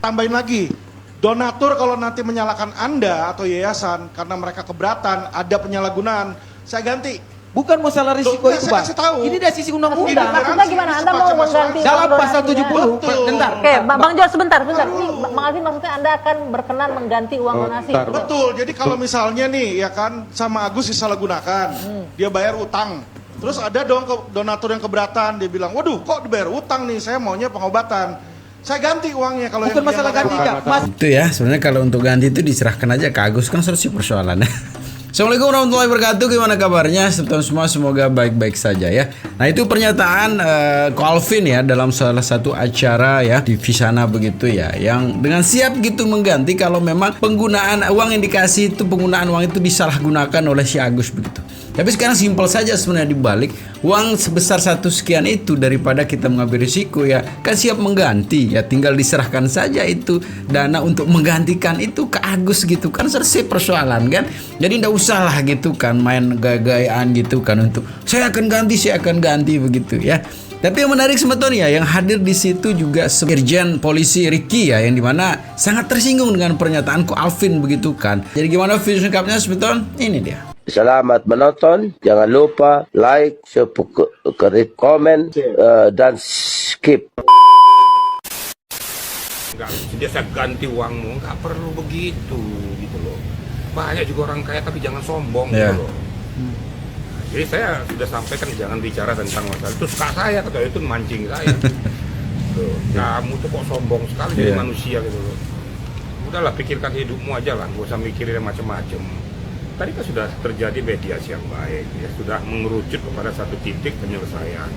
Tambahin lagi, donatur kalau nanti menyalahkan Anda atau yayasan karena mereka keberatan, ada penyalahgunaan, saya ganti. Bukan masalah risiko Loh, itu, saya Bang. kasih tahu. Ini dari sisi undang-undang. Maksudnya gimana? Anda mau mengganti Dalam uang pasal donasinya? 70, bentar. Oke, Bang Jo sebentar. Ini Bang Alvin maksudnya Anda akan berkenan mengganti uang donasi. Betul, jadi kalau misalnya nih ya kan sama Agus disalahgunakan, dia bayar utang. Terus ada dong donatur yang keberatan, dia bilang, waduh kok dibayar utang nih, saya maunya pengobatan. Saya ganti uangnya kalau Bukan masalah ganti, Kak. Mas, Itu ya, sebenarnya kalau untuk ganti itu diserahkan aja ke Agus, kan selesai persoalannya. Assalamualaikum warahmatullahi wabarakatuh. Gimana kabarnya? Teman-teman semua semoga baik-baik saja ya. Nah, itu pernyataan Ko Alvin ya dalam salah satu acara ya di Visana begitu ya, yang dengan siap gitu mengganti kalau memang penggunaan uang yang dikasih itu, penggunaan uang itu disalahgunakan oleh si Agus begitu. Tapi sekarang simpel saja sebenarnya dibalik, uang sebesar 1 sekian itu daripada kita mengambil risiko ya, kan siap mengganti ya, tinggal diserahkan saja itu dana untuk menggantikan itu ke Agus gitu, kan selesai persoalan kan. Jadi ndak usah lah gitu kan main gaya-gayaan gitu kan untuk saya akan ganti begitu ya. Tapi yang menarik sebetulnya yang hadir di situ juga Irjen Polisi Ricky ya, yang dimana sangat tersinggung dengan pernyataan Ko Alvin begitu kan. Jadi gimana video lengkapnya sebetulnya? Ini dia. Selamat menonton, jangan lupa like, subscribe, komen, dan skip. Enggak, dia saya ganti uangmu, nggak perlu begitu gitu loh. Banyak juga orang kaya tapi jangan sombong gitu loh. Jadi saya sudah sampaikan jangan bicara tentang masalah itu, suka saya kata itu mancing saya. Tuh, kamu tuh kok sombong sekali jadi manusia gitu loh. Udahlah, pikirkan hidupmu aja lah, nggak usah mikirin macam-macam. Tadi kan sudah terjadi mediasi yang baik, ya sudah mengerucut kepada satu titik penyelesaian.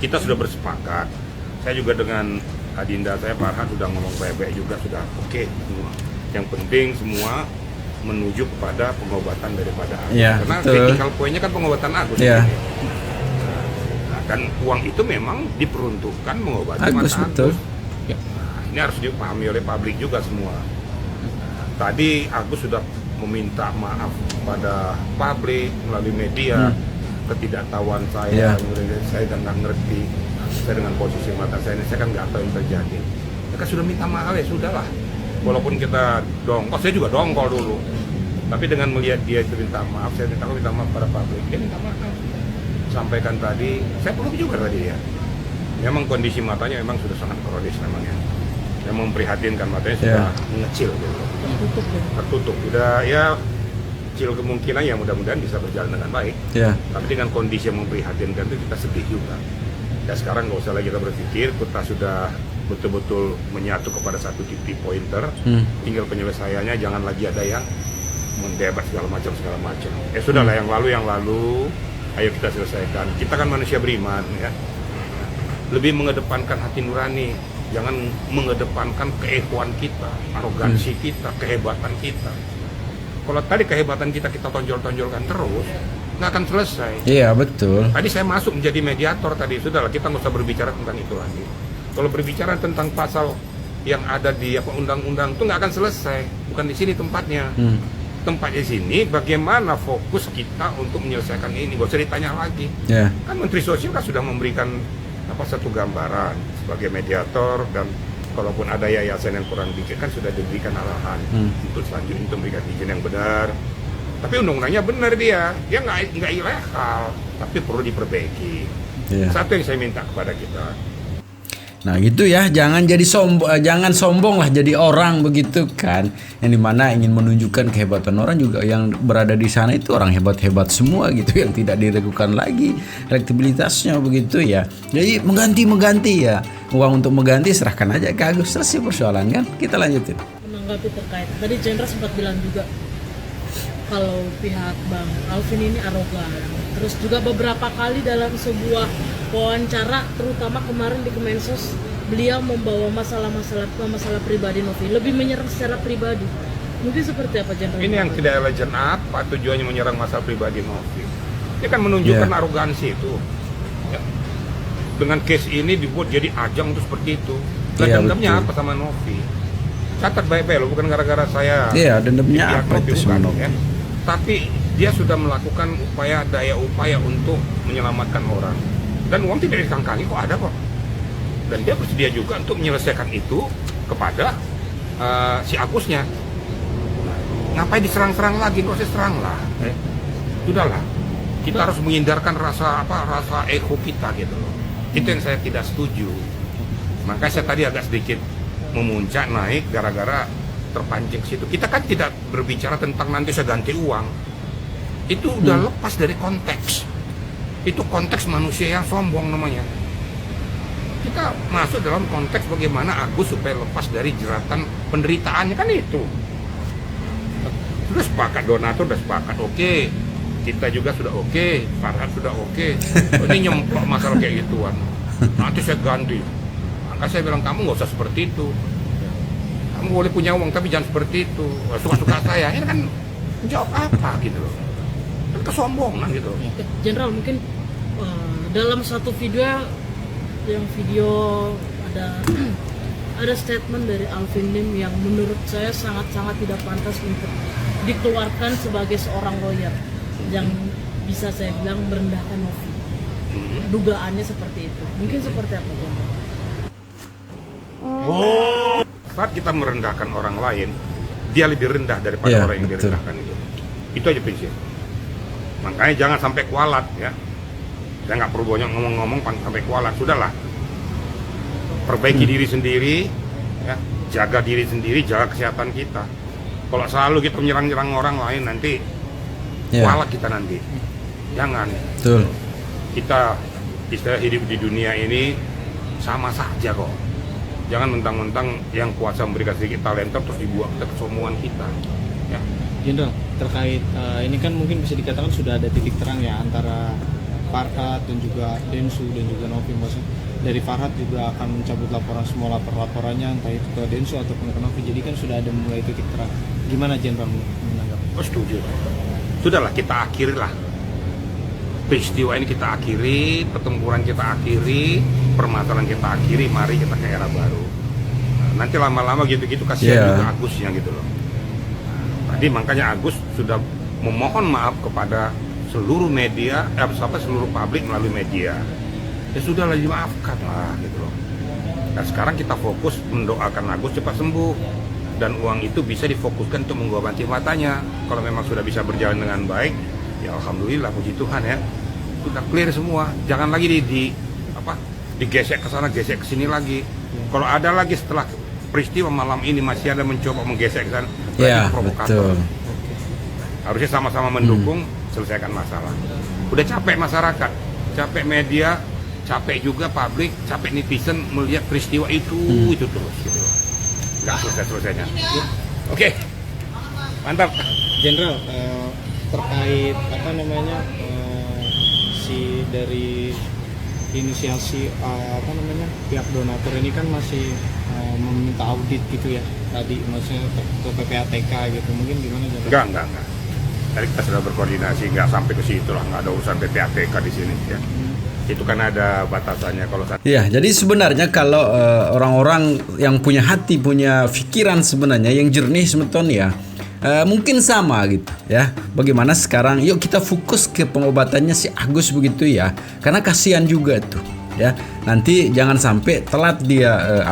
Kita sudah bersepakat. Saya juga dengan Adinda saya Farhan sudah ngomong baik-baik juga, sudah oke semua. Yang penting semua menuju kepada pengobatan daripada Agus. Ya, karena betul. critical point-nya kan pengobatan Agus. Ya. Nah, dan uang itu memang diperuntukkan mengobati Agus, mata betul. Agus. Nah, ini harus dipahami oleh publik juga semua. Tadi Agus sudah meminta maaf pada publik melalui media, ketidaktahuan saya, saya dan nggak ngerti, saya dengan posisi mata saya ini saya kan nggak tahu yang terjadi. Mereka sudah minta maaf ya sudahlah, walaupun kita dongkol, saya juga dongkol dulu, tapi dengan melihat dia itu minta maaf, saya minta maaf pada publik, dia minta maaf. Sampaikan tadi, saya perlu juga tadi ya, memang kondisi matanya memang sudah sangat kronis memang ya. Yang memprihatinkan matanya sudah mengecil gitu. Tertutup, udah ya kecil kemungkinan ya mudah-mudahan bisa berjalan dengan baik. Tapi dengan kondisi yang memprihatinkan itu kita sedih juga. Ya sekarang nggak usah lagi kita berpikir, kita sudah betul-betul menyatu kepada satu titik pointer. Tinggal penyelesaiannya, jangan lagi ada yang mendebat segala macam. Ya sudahlah, yang lalu. Ayo kita selesaikan. Kita kan manusia beriman ya. Lebih mengedepankan hati nurani. Jangan mengedepankan keegoan kita, arogansi kita, kehebatan kita. Kalau tadi kehebatan kita tonjol-tonjolkan terus, nggak akan selesai. Iya, betul. Tadi saya masuk menjadi mediator tadi, sudahlah kita nggak usah berbicara tentang itu lagi. Kalau berbicara tentang pasal yang ada di undang-undang itu nggak akan selesai. Bukan di sini tempatnya. Tempat di sini bagaimana fokus kita untuk menyelesaikan ini. Nggak usah ditanya lagi. Kan Menteri Sosial kan sudah memberikan satu gambaran sebagai mediator, dan kalaupun ada yayasan yang kurang dikit kan sudah diberikan arahan untuk selanjutnya untuk memberikan izin yang benar. Tapi undang-undangnya benar, dia nggak ilegal, tapi perlu diperbaiki. Satu yang saya minta kepada kita. Nah gitu ya, jangan sombong lah jadi orang begitu kan. Yang dimana ingin menunjukkan kehebatan orang juga, yang berada di sana itu orang hebat-hebat semua gitu, yang tidak diragukan lagi elektabilitasnya begitu ya. Jadi mengganti ya, uang untuk mengganti serahkan aja ke Agus, selesai persoalan kan. Kita lanjutin. Menanggapi terkait tadi Jenderal sempat bilang juga kalau pihak Bang Alvin ini arogan. Terus juga beberapa kali dalam sebuah wawancara, terutama kemarin di Kemensos, beliau membawa masalah pribadi Novi, lebih menyerang secara pribadi. Mungkin seperti apa Jenderal? Ini yang tidak elegan, apa tujuannya menyerang masalah pribadi Novi? Dia kan menunjukkan arogansi itu. Ya. Dengan case ini dibuat jadi ajang untuk seperti itu. Dan dendamnya apa sama Novi? Catat baik-baik loh, bukan gara-gara saya. Iya, dendamnya apa itu sama Novi? Ya. Tapi dia sudah melakukan daya upaya untuk menyelamatkan orang. Dan uang tidak dikangkangi kok ada kok. Dan dia bersedia juga untuk menyelesaikan itu kepada si Agusnya. Ngapain diserang-serang lagi? Nggak usah serang lah. Sudahlah. Kita harus menghindarkan rasa ego kita gitu loh. Itu yang saya tidak setuju. Makanya saya tadi agak sedikit memuncak naik gara-gara terpancing ke situ. Kita kan tidak berbicara tentang nanti saya ganti uang. Itu udah lepas dari konteks. Itu konteks manusia yang sombong namanya. Kita masuk dalam konteks bagaimana Agus supaya lepas dari jeratan penderitaannya, kan itu. Sudah sepakat, donatur sudah sepakat, oke. Kita juga sudah oke, Farhad sudah oke. Ini nyemplok masalah kayak gituan. Nanti saya ganti. Maka saya bilang, kamu nggak usah seperti itu. Kamu boleh punya uang tapi jangan seperti itu. Suka-suka saya. Ini kan menjawab apa gitu loh. Kan kesombongan gitu. Jenderal, mungkin dalam satu video ada statement dari Alvin Lim yang menurut saya sangat-sangat tidak pantas untuk dikeluarkan sebagai seorang lawyer yang bisa saya bilang merendahkan Novi. Dugaannya seperti itu. Mungkin seperti apa, Jenderal? Saat kita merendahkan orang lain, dia lebih rendah daripada orang yang betul. direndahkan itu. Itu aja prinsip. Makanya jangan sampai kualat ya. Saya nggak perlu banyak ngomong-ngomong sampai kualat. Sudahlah. Perbaiki diri sendiri, ya. Jaga diri sendiri, jaga kesehatan kita. Kalau selalu kita menyerang-nyerang orang lain, nanti kualat kita nanti. Jangan. Betul. Kita istilah hidup di dunia ini sama saja kok. Jangan mentang-mentang yang kuasa memberikan sedikit talenta terus dibuang ke kesombongan kita. Ya. Jenderal, terkait ini kan mungkin bisa dikatakan sudah ada titik terang ya antara Farhad dan juga Densu dan juga Novi. Maksudnya dari Farhad juga akan mencabut semua laporannya entah itu ke Densu ataupun ke Novi. Jadi kan sudah ada mulai titik terang. Gimana Jenderal menanggapi? Oh, setuju. Sudahlah, kita akhirilah. Peristiwa ini kita akhiri, pertempuran kita akhiri, permasalahan kita akhiri, mari kita ke era baru. Nanti lama-lama gitu-gitu kasihan juga Agusnya gitu loh. Tadi makanya Agus sudah memohon maaf kepada seluruh media, seluruh publik melalui media. Ya sudahlah, dimaafkan lah gitu loh. Nah sekarang kita fokus mendoakan Agus cepat sembuh dan uang itu bisa difokuskan untuk mengobati matanya. Kalau memang sudah bisa berjalan dengan baik, ya alhamdulillah, puji Tuhan ya. Sudah clear semua. Jangan lagi digesek ke sana, gesek ke sini lagi. Kalau ada lagi setelah peristiwa malam ini masih ada mencoba menggesek ke sana, berarti provokator. Betul. Harusnya sama-sama mendukung selesaikan masalah. Udah capek masyarakat, capek media, capek juga publik, capek netizen melihat peristiwa itu terus gitu. Nggak selesai-selesainya. Oke. Mantap. Jenderal, terkait si dari inisiasi pihak donatur ini kan masih meminta audit gitu ya tadi, maksudnya ke PPATK gitu, mungkin gimana Jenderal? Enggak. Tadi kita sudah berkoordinasi, nggak sampai ke situ lah, nggak ada urusan PPATK di sini ya. Itu kan ada batasannya kalau Ya, jadi sebenarnya kalau orang-orang yang punya hati, punya pikiran sebenarnya yang jernih semeton ya, mungkin sama gitu ya. Bagaimana sekarang yuk kita fokus ke pengobatannya si Agus begitu ya. Karena kasihan juga tuh ya. Nanti jangan sampai telat dia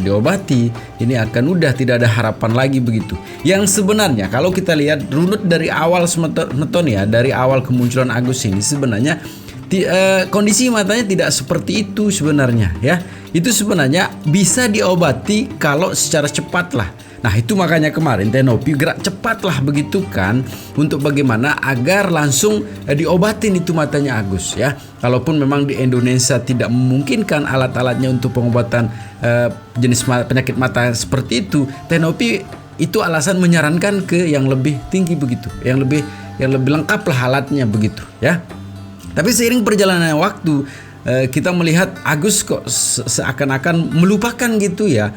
diobati, ini akan udah tidak ada harapan lagi begitu. Yang sebenarnya kalau kita lihat runut dari awal semeton ya, dari awal kemunculan Agus ini sebenarnya kondisi matanya tidak seperti itu sebenarnya ya. Itu sebenarnya bisa diobati kalau secara cepat lah. Nah itu makanya kemarin Novi gerak cepat lah begitu kan, untuk bagaimana agar langsung diobatin itu matanya Agus ya. Kalaupun memang di Indonesia tidak memungkinkan alat-alatnya untuk pengobatan jenis penyakit mata seperti itu, Novi itu alasan menyarankan ke yang lebih tinggi begitu, yang lebih lengkap lah alatnya begitu ya. Tapi seiring perjalanan waktu kita melihat Agus kok seakan-akan melupakan gitu ya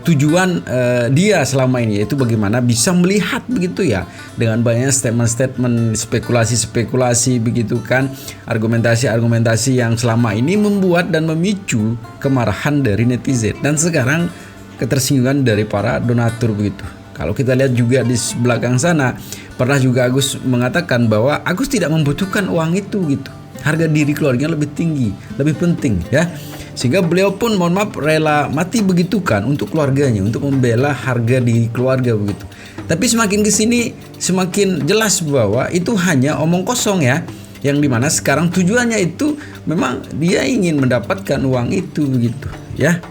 tujuan dia selama ini, yaitu bagaimana bisa melihat begitu ya, dengan banyak statement-statement, spekulasi-spekulasi begitu kan, argumentasi-argumentasi yang selama ini membuat dan memicu kemarahan dari netizen dan sekarang ketersinggungan dari para donatur begitu. Kalau kita lihat juga di belakang sana, pernah juga Agus mengatakan bahwa Agus tidak membutuhkan uang itu gitu. Harga diri keluarga lebih tinggi, lebih penting ya. Sehingga beliau pun mohon maaf rela mati begitu kan untuk keluarganya, untuk membela harga di keluarga begitu. Tapi semakin kesini semakin jelas bahwa itu hanya omong kosong ya, yang dimana sekarang tujuannya itu memang dia ingin mendapatkan uang itu begitu ya.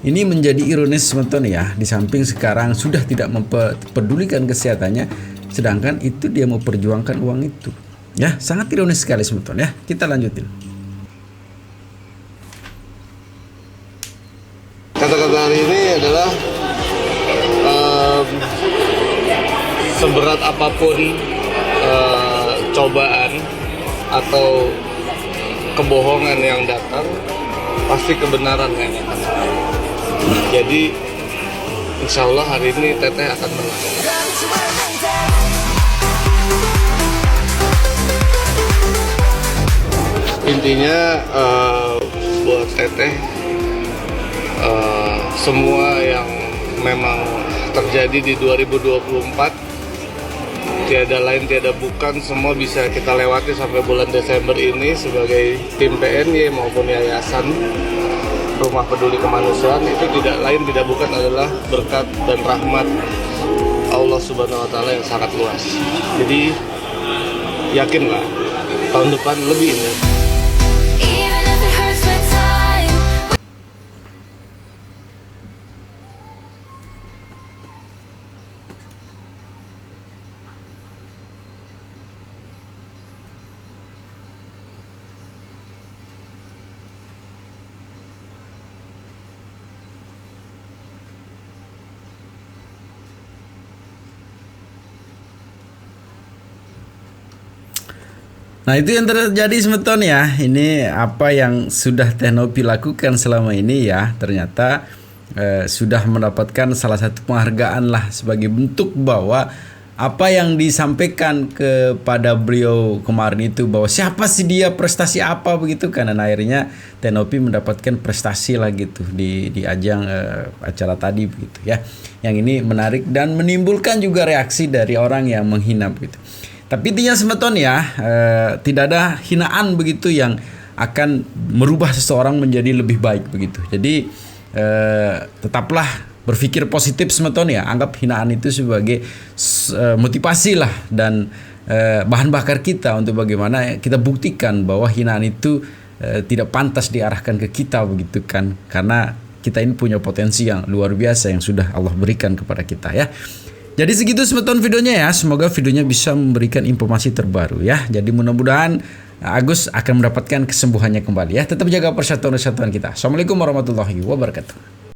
Ini menjadi ironis teman-teman ya, di samping sekarang sudah tidak mempedulikan kesehatannya, sedangkan itu dia mau perjuangkan uang itu ya. Sangat ironis sekali teman-teman ya. Kita lanjutin. Kata-kata hari ini adalah seberat apapun cobaan atau kebohongan yang datang, pasti kebenaran yang akan datang. Jadi insya Allah hari ini Teteh akan menang. Intinya buat Teteh, semua yang memang terjadi di 2024 tiada lain tiada bukan, semua bisa kita lewati sampai bulan Desember ini sebagai tim PNY maupun yayasan Rumah Peduli Kemanusiaan. Itu tidak lain tidak bukan adalah berkat dan rahmat Allah Subhanahu wa Ta'ala yang sangat luas. Jadi yakinlah tahun depan lebih indah. Nah itu yang terjadi semeton ya. Ini apa yang sudah Teh Nopi lakukan selama ini ya. Ternyata sudah mendapatkan salah satu penghargaan lah sebagai bentuk bahwa apa yang disampaikan kepada beliau kemarin itu, bahwa siapa sih dia, prestasi apa begitu kan. Dan akhirnya Teh Nopi mendapatkan prestasi lah gitu di ajang acara tadi begitu ya. Yang ini menarik dan menimbulkan juga reaksi dari orang yang menghina begitu. Tapi intinya semeton ya, tidak ada hinaan begitu yang akan merubah seseorang menjadi lebih baik begitu. Jadi tetaplah berpikir positif semeton ya. Anggap hinaan itu sebagai motivasi lah dan bahan bakar kita untuk bagaimana kita buktikan bahwa hinaan itu tidak pantas diarahkan ke kita begitu kan. Karena kita ini punya potensi yang luar biasa yang sudah Allah berikan kepada kita ya. Jadi segitu semeton videonya ya. Semoga videonya bisa memberikan informasi terbaru ya. Jadi mudah-mudahan Agus akan mendapatkan kesembuhannya kembali ya. Tetap jaga persatuan kita. Assalamualaikum warahmatullahi wabarakatuh.